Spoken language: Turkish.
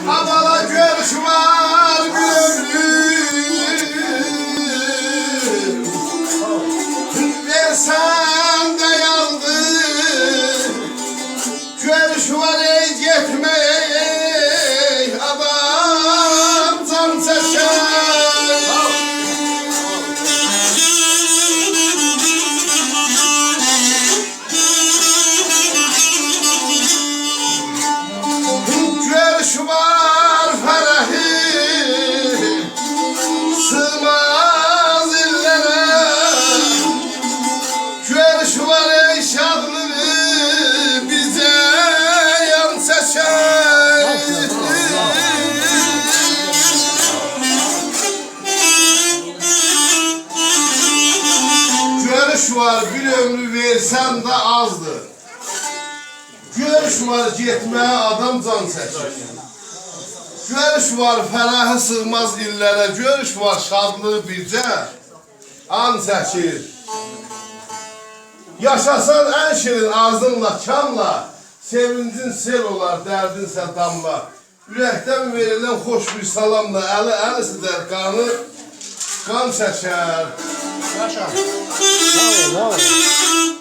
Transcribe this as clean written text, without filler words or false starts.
Havada görüş var bir ömrüm. Versen de yandı. Görüş var ey gitmey. Adam can çeker. Görüş var ferahi. Sığmaz illere. Görüş var ey şadlığı. Bize yan seçer. Görüş var bir ömrü versen de azdır. Görüş var gitmeye adam can çəkir. Görüş var fərahı sığmaz illərə. Görüş var şadlığı bircə an çəkir. Yaşasan ən şirin arzınla, kamla, sevincin sel olar, dərdinsə damla. Ürəkdən verilən xoş bir salamla, əli sidər qanı, qan çəkər. Yaşa. Bravo, bravo.